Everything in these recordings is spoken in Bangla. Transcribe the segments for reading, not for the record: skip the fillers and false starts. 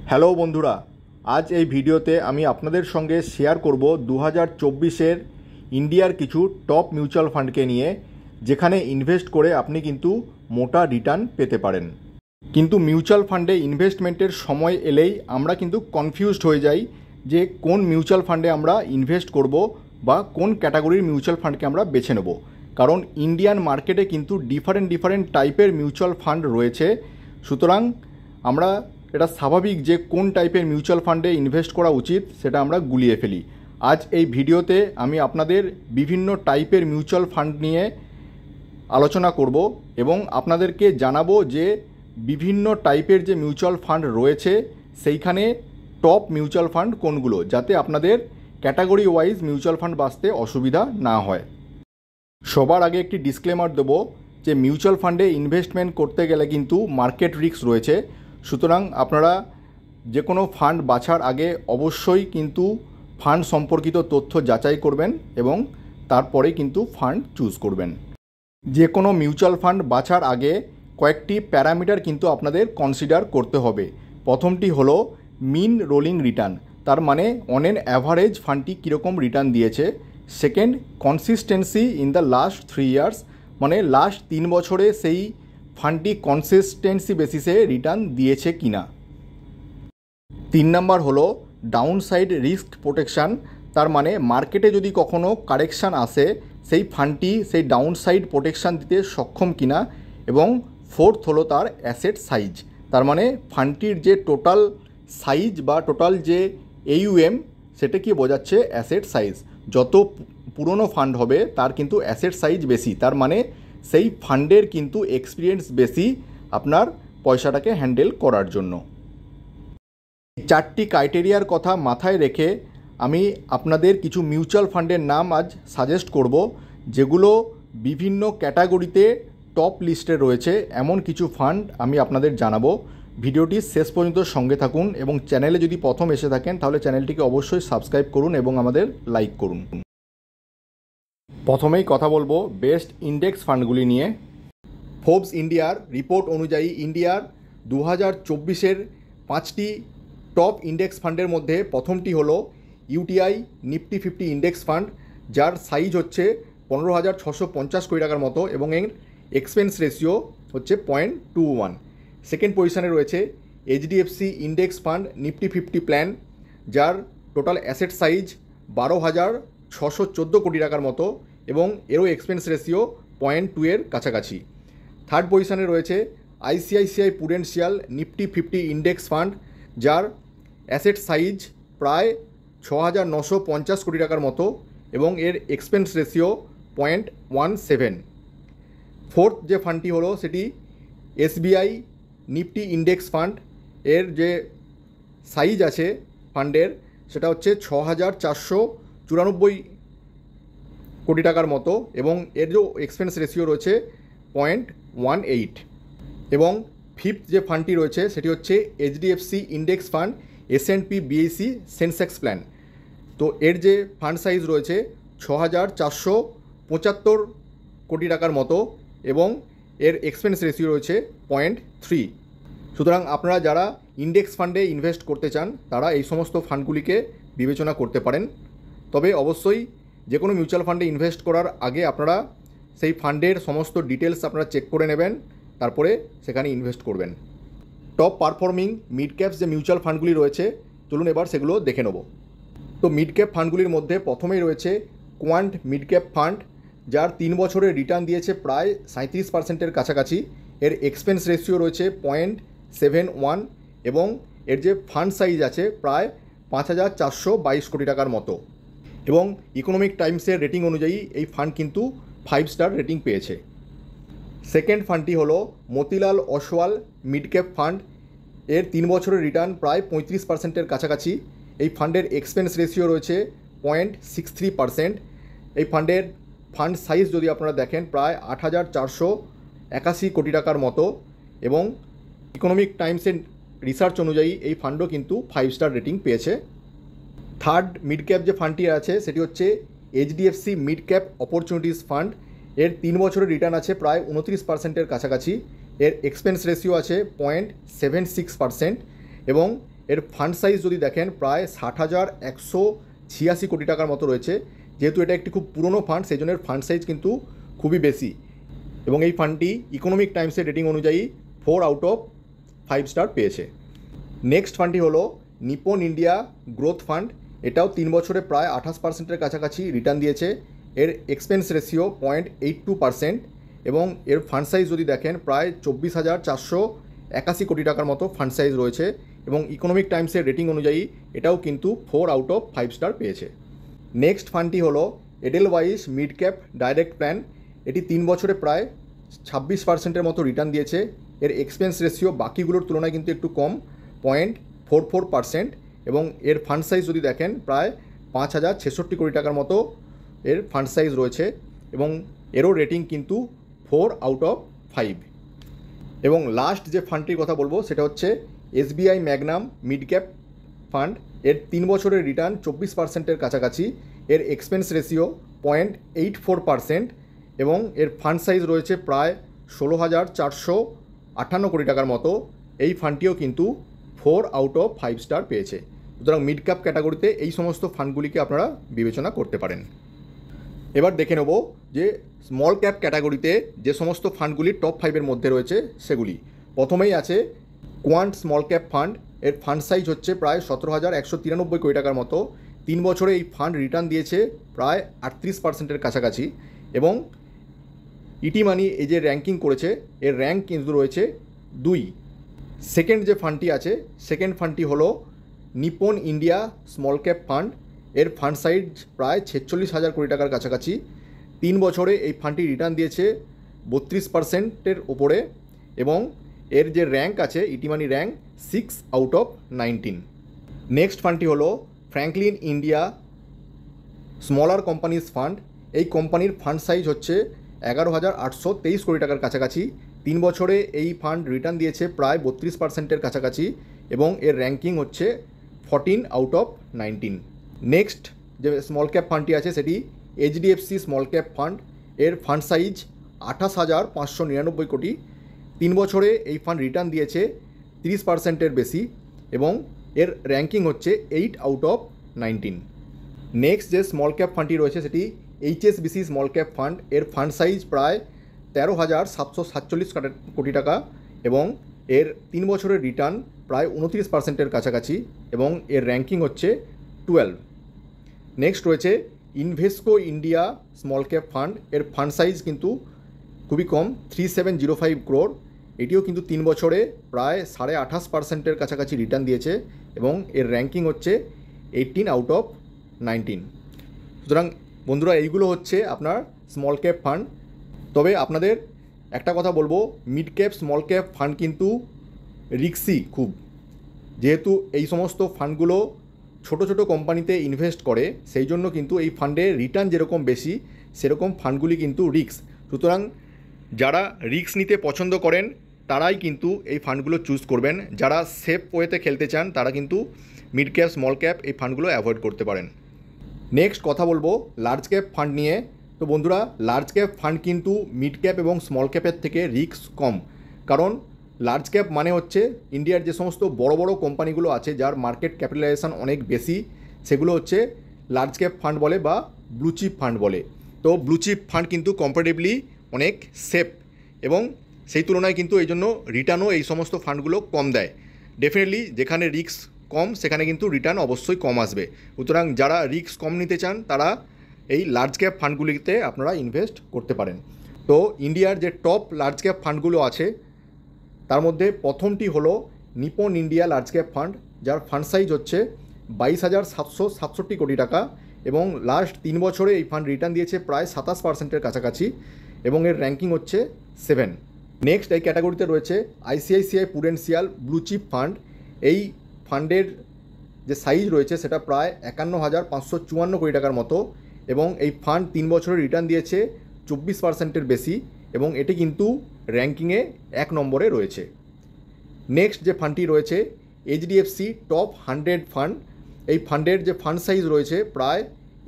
হ্যালো বন্ধুরা, আজ এই ভিডিওতে আমি আপনাদের সঙ্গে শেয়ার করব 2024-এর ইন্ডিয়ার কিছু টপ মিউচুয়াল ফান্ডকে নিয়ে, যেখানে ইনভেস্ট করে আপনি কিন্তু মোটা রিটার্ন পেতে পারেন। কিন্তু মিউচুয়াল ফান্ডে ইনভেস্টমেন্টের সময় এলেই আমরা কিন্তু কনফিউজড হয়ে যাই যে কোন মিউচুয়াল ফান্ডে আমরা ইনভেস্ট করব বা কোন ক্যাটাগরির মিউচুয়াল ফান্ডকে আমরা বেছে নেব। কারণ ইন্ডিয়ান মার্কেটে কিন্তু ডিফারেন্ট টাইপের মিউচুয়াল ফান্ড রয়েছে। সুতরাং আমরা এটা স্বাভাবিক যে কোন টাইপের মিউচুয়াল ফান্ডে ইনভেস্ট করা উচিত সেটা আমরা গুলিয়ে ফেলি। আজ এই ভিডিওতে আমি আপনাদের বিভিন্ন টাইপের মিউচুয়াল ফান্ড নিয়ে আলোচনা করব এবং আপনাদেরকে জানাবো যে বিভিন্ন টাইপের যে মিউচুয়াল ফান্ড রয়েছে সেইখানে টপ মিউচুয়াল ফান্ড কোনগুলো, যাতে আপনাদের ক্যাটাগরি ওয়াইজ মিউচুয়াল ফান্ড বাছতে অসুবিধা না হয়। সবার আগে একটি ডিসক্লেমার দেবো যে মিউচুয়াল ফান্ডে ইনভেস্টমেন্ট করতে গেলে কিন্তু মার্কেট রিস্ক রয়েছে। সুতরাং আপনারা যে কোনো ফান্ড বাছার আগে অবশ্যই কিন্তু ফান্ড সম্পর্কিত তথ্য যাচাই করবেন এবং তারপরে কিন্তু ফান্ড চুজ করবেন। যে কোনো মিউচুয়াল ফান্ড বাছার আগে কয়েকটি প্যারামিটার কিন্তু আপনাদের কনসিডার করতে হবে। প্রথমটি হলো মিন রোলিং রিটার্ন, তার মানে অন এন অ্যাভারেজ ফান্ডটি কীরকম রিটার্ন দিয়েছে। Second, consistency in the last 3 years, মানে লাস্ট 3 বছরে সেই ফান্ডটি কনসিস্টেন্সি বেসিসে রিটার্ন দিয়েছে কিনা। 3 নাম্বার হলো ডাউনসাইড রিস্ক প্রোটেকশান, তার মানে মার্কেটে যদি কখনো কারেকশান আসে সেই ফান্ডটি সেই ডাউনসাইড প্রোটেকশান দিতে সক্ষম কিনা। এবং ফোর্থ হলো তার অ্যাসেট সাইজ, তার মানে ফান্ডটির যে টোটাল সাইজ বা টোটাল যে AUM সেটা কি বোঝাচ্ছে অ্যাসেট সাইজ। যত পুরনো ফান্ড হবে তার কিন্তু অ্যাসেট সাইজ বেশি, তার মানে সেই ফান্ডের কিন্তু এক্সপিরিয়েন্স বেশি আপনার পয়সাটাকে হ্যান্ডেল করার জন্য। 4টি ক্রাইটেরিয়ার কথা মাথায় রেখে আমি আপনাদের কিছু মিউচুয়াল ফান্ডের নাম আজ সাজেস্ট করব, যেগুলো বিভিন্ন ক্যাটাগরিতে টপ লিস্টে রয়েছে। এমন কিছু ফান্ড আমি আপনাদের জানাবো। ভিডিওটি শেষ পর্যন্ত সঙ্গে থাকুন এবং চ্যানেলে যদি প্রথম এসে থাকেন তাহলে চ্যানেলটিকে অবশ্যই সাবস্ক্রাইব করুন এবং আমাদের লাইক করুন। প্রথমেই কথা বলবো বেস্ট ইন্ডেক্স ফান্ডগুলি নিয়ে। ফোর্বস ইন্ডিয়ার রিপোর্ট অনুযায়ী ইন্ডিয়ার 2024-এর 5টি টপ ইন্ডেক্স ফান্ডের মধ্যে প্রথমটি হলো UTI নিফটি 50 ইন্ডেক্স ফান্ড, যার সাইজ হচ্ছে 15,650 কোটি টাকার মতো এবং এর এক্সপেন্স রেশিও হচ্ছে 0.21। সেকেন্ড পজিশনে রয়েছে HDFC index fund Nifty 50 plan, যার টোটাল অ্যাসেট সাইজ 12,614 কোটি টাকার মতো এবং এরও এক্সপেন্স রেশিও 0.2 এর কাছাকাছি। থার্ড পজিশনে রয়েছে ICICI Prudential Nifty 50 index fund, যার অ্যাসেট সাইজ প্রায় 6,950 কোটি টাকার মতো এবং এর এক্সপেন্স রেশিও 0.17। ফোর্থ যে ফান্ডটি হলো সেটি SBI নিফটি ইন্ডেক্স ফান্ড, এর যে সাইজ আছে ফান্ডের সেটা হচ্ছে 6,494 কোটি টাকার মতো এবং এর যে এক্সপেন্স রেশিও রয়েছে 0.18। এবং ফিফথ যে ফান্ডটি রয়েছে সেটি হচ্ছে HDFC index fund S&P BSE Sensex plan. তো এর যে ফান্ড সাইজ রয়েছে 6,475 কোটি টাকার মতো এবং এর এক্সপেন্স রেশিও রয়েছে 0.3। সুতরাং আপনারা যারা ইন্ডেক্স ফান্ডে ইনভেস্ট করতে চান তারা এই সমস্ত ফান্ডগুলিকে বিবেচনা করতে পারেন। তবে অবশ্যই যে কোনো মিউচুয়াল ফান্ডে ইনভেস্ট করার আগে আপনারা সেই ফান্ডের সমস্ত ডিটেলস আপনারা চেক করে নেবেন, তারপরে সেখানে ইনভেস্ট করবেন। টপ পারফর্মিং মিড ক্যাপস যে মিউচুয়াল ফান্ডগুলি রয়েছে চলুন এবার সেগুলো দেখে নেব। তো মিড ক্যাপ ফান্ডগুলির মধ্যে প্রথমেই রয়েছে কোয়ান্ট মিড ক্যাপ ফান্ড, যার 3 বছরের রিটার্ন দিয়েছে প্রায় 37%-এর কাছাকাছি। এর এক্সপেন্স রেশিও রয়েছে 0.71 এবং এর যে ফান্ড সাইজ আছে প্রায় 5,422 কোটি টাকার মতো এবং ইকোনমিক টাইমসের রেটিং অনুযায়ী এই ফান্ড কিন্তু 5 স্টার রেটিং পেয়েছে। সেকেন্ড ফান্ডটি হলো Motilal Oswal mid cap fund, এর 3 বছরের রিটার্ন প্রায় 35%-এর কাছাকাছি। এই ফান্ডের এক্সপেন্স রেশিও রয়েছে 0.63%। এই ফান্ডের ফান্ড সাইজ যদি আপনারা দেখেন প্রায় 8,481 কোটি টাকার মতো এবং ইকোনমিক টাইমসের রিসার্চ অনুযায়ী এই ফান্ডও কিন্তু 5 স্টার রেটিং পেয়েছে। থার্ড মিড ক্যাপ যে ফান্ডটি আছে সেটি হচ্ছে HDFC mid cap opportunities fund, এর 3 বছরের রিটার্ন আছে প্রায় 29%-এর কাছাকাছি। এর এক্সপেন্স রেশিও আছে 0.76% এবং এর ফান্ড সাইজ যদি দেখেন প্রায় 60,186 কোটি টাকার মতো রয়েছে। যেহেতু এটা একটি খুব পুরনো ফান্ড, সেই জন্য ফান্ড সাইজ কিন্তু খুবই বেশি, এবং এই ফান্ডটি ইকোনমিক টাইমসের রেটিং অনুযায়ী 4 আউট অফ 5 স্টার পেয়েছে। নেক্সট ফান্ডটি হলো নিপন ইন্ডিয়া গ্রোথ ফান্ড। এটাও 3 বছরে প্রায় 28%-এর কাছাকাছি রিটার্ন দিয়েছে। এর এক্সপেন্স রেশিও 0.82%, এবং এর ফান্ড সাইজ যদি দেখেন প্রায় 24,481 কোটি টাকার মতো ফান্ড সাইজ রয়েছে, এবং ইকোনমিক টাইমসের রেটিং অনুযায়ী এটাও কিন্তু 4 আউট অফ 5 স্টার পেয়েছে। নেক্সট ফান্ডটি হলো এডেলওয়াইস মিড ক্যাপ ডাইরেক্ট প্ল্যান। এটি 3 বছরে প্রায় 26%-এর মতো রিটার্ন দিয়েছে। এর এক্সপেন্স রেশিও বাকিগুলোর তুলনায় কিন্তু একটু কম, 0.44%, এবং এর ফান্ড সাইজ যদি দেখেন প্রায় 5,066 কোটি টাকার মতো এর ফান্ড সাইজ রয়েছে, এবং এরও রেটিং কিন্তু 4 আউট অফ 5। এবং লাস্ট যে ফান্ডটির কথা বলবো সেটা হচ্ছে SBI Magnum mid cap fund. এর 3 বছরের রিটার্ন 24%-এর কাছাকাছি। এর এক্সপেন্স রেশিও 0.84%, এবং এর ফান্ড সাইজ রয়েছে প্রায় 16,458 কোটি টাকার মতো। এই ফান্ডটিও কিন্তু 4 আউট অফ 5 স্টার পেয়েছে। সুতরাং মিড ক্যাপ ক্যাটাগরিতে এই সমস্ত ফান্ডগুলিকে আপনারা বিবেচনা করতে পারেন। এবার দেখে নেব যে স্মল ক্যাপ ক্যাটাগরিতে যে সমস্ত ফান্ডগুলি টপ 5-এর মধ্যে রয়েছে সেগুলি। প্রথমেই আছে কোয়ান্ট স্মল ক্যাপ ফান্ড। এর ফান্ড সাইজ হচ্ছে প্রায় 17,193 কোটি টাকার মতো। 3 বছরে এই ফান্ড রিটার্ন দিয়েছে প্রায় 38%-এর কাছাকাছি, এবং ইটি মানি এই যে র্যাঙ্কিং করেছে এর র্যাঙ্ক কিন্তু রয়েছে 2। সেকেন্ড যে ফান্ডটি আছে, সেকেন্ড ফান্ডটি হলো Nipon India small cap fund. এর ফান্ড সাইজ প্রায় 46,000 কোটি টাকার কাছাকাছি। 3 বছরে এই ফান্ডটি রিটার্ন দিয়েছে 32%-এর ওপরে, এবং এর যে র্যাঙ্ক আছে ইটি মানি র্যাঙ্ক 6 আউট অফ 19। নেক্সট ফান্ডটি হলো Franklin India smaller companies fund. এই কোম্পানির ফান্ড সাইজ হচ্ছে 11,823 কোটি টাকার কাছাকাছি। 3 বছরে এই ফান্ড রিটার্ন দিয়েছে প্রায় 32%-এর কাছাকাছি, এবং এর র্যাঙ্কিং হচ্ছে 14 আউট অফ 19। নেক্সট যে স্মল ক্যাপ ফান্ডটি আছে সেটি এইচডিএফসি স্মল ক্যাপ ফান্ড। এর ফান্ড সাইজ 28,599 কোটি। 3 বছরে এই ফান্ড রিটার্ন দিয়েছে 30%-এর বেশি, এবং এর র্যাঙ্কিং হচ্ছে 8 আউট অফ 19। নেক্সট যে স্মল ক্যাপ ফান্ডটি রয়েছে সেটি এইচএসবিসি স্মল ক্যাপ ফান্ড। এর ফান্ড সাইজ প্রায় 13,747 কোটি টাকা, এবং এর 3 বছরের রিটার্ন প্রায় 29%-এর কাছাকাছি, এবং এর র্যাঙ্কিং হচ্ছে 12। নেক্সট রয়েছে Invesco India small cap fund. এর ফান্ড সাইজ কিন্তু খুবই কম, 3705 ক্রোর। এটিও কিন্তু 3 বছরে প্রায় 28.5%-এর কাছাকাছি রিটার্ন দিয়েছে, এবং এর র্যাঙ্কিং হচ্ছে 18 আউট অফ 19। সুতরাং বন্ধুরা, এইগুলো হচ্ছে আপনার স্মল ক্যাপ ফান্ড। তবে আপনাদের একটা কথা বলবো, mid cap small cap fund কিন্তু রিস্কি খুব, যেহেতু এই সমস্ত ফান্ডগুলো ছোট ছোট কোম্পানিতে ইনভেস্ট করে, সেই জন্য কিন্তু এই ফান্ডে রিটার্ন যেরকম বেশি সেরকম ফান্ডগুলি কিন্তু রিস্ক। সুতরাং যারা রিস্ক নিতে পছন্দ করেন তারাই কিন্তু এই ফান্ডগুলো চুজ করবেন। যারা সেফ ওয়েতে খেলতে চান তারা কিন্তু মিড ক্যাপ স্মল ক্যাপ এই ফান্ডগুলো অ্যাভয়েড করতে পারেন। নেক্সট কথা বলবো লার্জ ক্যাপ ফান্ড নিয়ে। তো বন্ধুরা, লার্জ ক্যাপ ফান্ড কিন্তু মিড ক্যাপ এবং স্মল ক্যাপের থেকে রিস্ক কম, কারণ লার্জ ক্যাপ মানে হচ্ছে ইন্ডিয়ার যে সমস্ত বড় বড় কোম্পানিগুলো আছে যার মার্কেট ক্যাপিটালাইজেশন অনেক বেশি, সেগুলো হচ্ছে লার্জ ক্যাপ ফান্ড বলে বা ব্লু চিপ ফান্ড বলে। তো ব্লু চিপ ফান্ড কিন্তু কম্পারেটিভলি অনেক সেফ, এবং সেই তুলনায় কিন্তু এই জন্য রিটার্নও এই সমস্ত ফান্ডগুলো কম দেয়। ডেফিনেটলি যেখানে রিস্ক কম সেখানে কিন্তু রিটার্ন অবশ্যই কম আসবে। সুতরাং যারা রিস্ক কম নিতে চান তারা এই লার্জ ক্যাপ ফান্ডগুলিতে আপনারা ইনভেস্ট করতে পারেন। তো ইন্ডিয়ার যে টপ লার্জ ক্যাপ ফান্ডগুলো আছে তার মধ্যে প্রথমটি হলো Nipon India large cap fund, যার ফান্ড সাইজ হচ্ছে 22,767 কোটি টাকা, এবং লাস্ট 3 বছরে এই ফান্ড রিটার্ন দিয়েছে প্রায় 27%-এর কাছাকাছি, এবং এর র্যাঙ্কিং হচ্ছে 7। নেক্সট এই ক্যাটাগরিতে রয়েছে ICICI prudential blue chip fund. এই ফান্ডের যে সাইজ রয়েছে সেটা প্রায় 51,554 কোটি টাকার মতো, এবং এই ফান্ড 3 বছরে রিটার্ন দিয়েছে 24%-এর বেশি, এবং এটি কিন্তু র্যাঙ্কিংয়ে 1 নম্বরে রয়েছে। নেক্সট যে ফান্ডটি রয়েছে এইচডিএফসি টপ 100 ফান্ড। এই ফান্ডের যে ফান্ড সাইজ রয়েছে প্রায়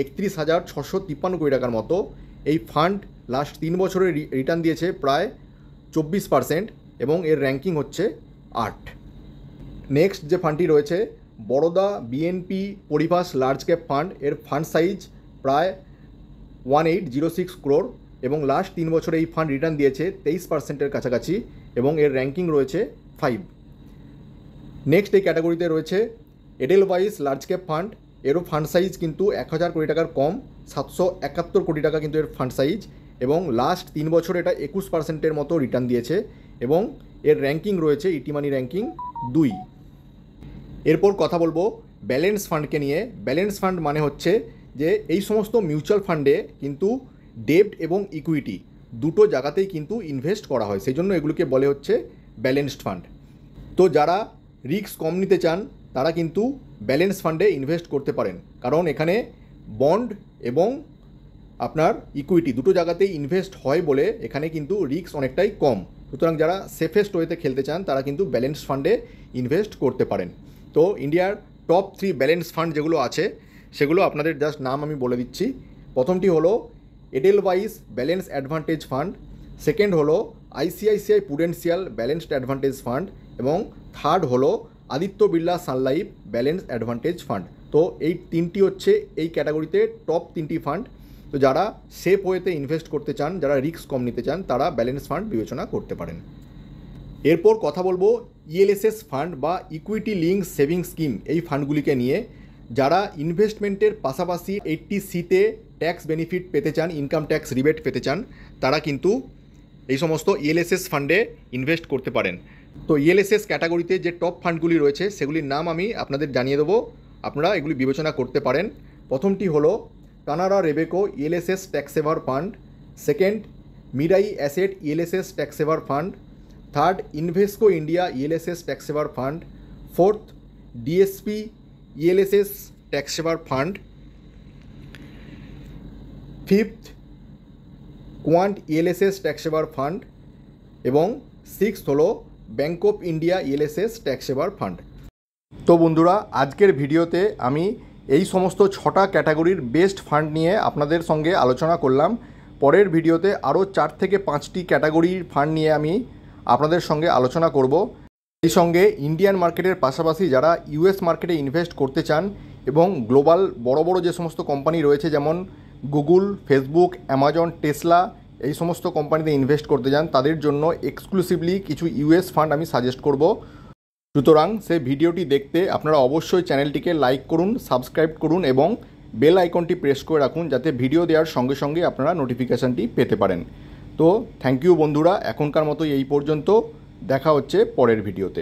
31,653 কোটি টাকার মতো। এই ফান্ড লাস্ট 3 বছরে রিটার্ন দিয়েছে প্রায় 24%, এবং এর র্যাঙ্কিং হচ্ছে 8। নেক্সট যে ফান্ডটি রয়েছে Baroda BNP Paribas large cap fund, এর ফান্ড সাইজ প্রায় 1806 crore এবং লাস্ট 3 বছরে এই ফান্ড রিটার্ন দিয়েছে 23% কাছাকাছি এবং এর র্যাঙ্কিং রয়েছে 5। নেক্সট এই ক্যাটাগরিতে রয়েছে এডেলওয়াইস লার্জ ক্যাপ ফান্ড, এরও ফান্ড সাইজ কিন্তু 1000 কোটি টাকার কম, 771 কোটি টাকা কিন্তু এর ফান্ড সাইজ এবং লাস্ট 3 বছর এটা 21%-এর মতো রিটার্ন দিয়েছে এবং এর র্যাঙ্কিং রয়েছে ইটি মানি র্যাঙ্কিং 2। এরপর কথা বলবো ব্যালেন্স ফান্ডকে নিয়ে। ব্যালেন্স ফান্ড মানে হচ্ছে যে এই সমস্ত মিউচুয়াল ফান্ডে কিন্তু ডেব্ট এবং ইকুইটি দুটো জায়গাতেই কিন্তু ইনভেস্ট করা হয়, সেই জন্য এগুলোকে বলে হচ্ছে ব্যালেন্সড ফান্ড। তো যারা রিস্ক কম নিতে চান তারা কিন্তু ব্যালেন্স ফান্ডে ইনভেস্ট করতে পারেন, কারণ এখানে বন্ড এবং আপনার ইকুইটি দুটো জায়গাতেই ইনভেস্ট হয় বলে এখানে কিন্তু রিস্ক অনেকটাই কম। সুতরাং যারা সেফেস্ট ওয়েতে খেলতে চান তারা কিন্তু ব্যালেন্স ফান্ডে ইনভেস্ট করতে পারেন। তো ইন্ডিয়ার টপ 3 ব্যালেন্স ফান্ড যেগুলো আছে সেগুলো আপনাদের জাস্ট নাম আমি বলে দিচ্ছি। প্রথমটি হলো এডেলওয়াইস ব্যালেন্স অ্যাডভান্টেজ ফান্ড, সেকেন্ড হলো ICICI Prudential balanced advantage fund এবং থার্ড হলো আদিত্য বিড়লা সান লাইফ ব্যালেন্স অ্যাডভান্টেজ ফান্ড। তো এই তিনটি হচ্ছে এই ক্যাটাগরিতে টপ 3টি ফান্ড। তো যারা সেফ ওয়েতে ইনভেস্ট করতে চান, যারা রিস্ক কম নিতে চান তারা ব্যালেন্স ফান্ড বিবেচনা করতে পারেন। এরপর কথা বলবো ইএলএসএস ফান্ড বা ইকুইটি লিঙ্ক সেভিং স্কিম, এই ফান্ডগুলিকে নিয়ে। যারা ইনভেস্টমেন্টের পাশাপাশি 80C-তে ট্যাক্স বেনিফিট পেতে চান, ইনকাম ট্যাক্স রিবেট পেতে চান, তারা কিন্তু এই সমস্ত ইএলএসএস ফান্ডে ইনভেস্ট করতে পারেন। তো ইএলএসএস ক্যাটাগরিতে যে টপ ফান্ডগুলি রয়েছে সেগুলির নাম আমি আপনাদের জানিয়ে দেবো, আপনারা এগুলি বিবেচনা করতে পারেন। প্রথমটি হলো Canara Robeco ELSS tax saver fund, second Mirae asset ELSS tax saver fund, third Invesco India ELSS tax saver fund, fourth DSP ELSS tax saver fund, fifth Quant ELSS tax saver fund এবং সিক্সথ হলো Bank of India ELSS tax saver fund. তো বন্ধুরা, আজকের ভিডিওতে আমি এই সমস্ত 6টা ক্যাটাগরির বেস্ট ফান্ড নিয়ে আপনাদের সঙ্গে আলোচনা করলাম। পরের ভিডিওতে আরও 4 থেকে 5টি ক্যাটাগরির ফান্ড নিয়ে আমি আপনাদের সঙ্গে আলোচনা করব। এই সঙ্গে ইন্ডিয়ান মার্কেটের পাশাপাশি যারা ইউএস মার্কেটে ইনভেস্ট করতে চান এবং গ্লোবাল বড় বড় যে সমস্ত কোম্পানি রয়েছে যেমন গুগল, ফেসবুক, অ্যামাজন, টেসলা, এই সমস্ত কোম্পানিতে ইনভেস্ট করতে চান তাদের জন্য এক্সক্লুসিভলি কিছু ইউএস ফান্ড আমি সাজেস্ট করব। সুতরাং সেই ভিডিওটি দেখতে আপনারা অবশ্যই চ্যানেলটিকে লাইক করুন, সাবস্ক্রাইব করুন এবং বেল আইকনটি প্রেস করে রাখুন যাতে ভিডিও দেওয়ার সঙ্গে সঙ্গে আপনারা নোটিফিকেশানটি পেতে পারেন। তো থ্যাংক ইউ বন্ধুরা, এখনকার মতো এই পর্যন্ত, দেখা হচ্ছে পরের ভিডিওতে।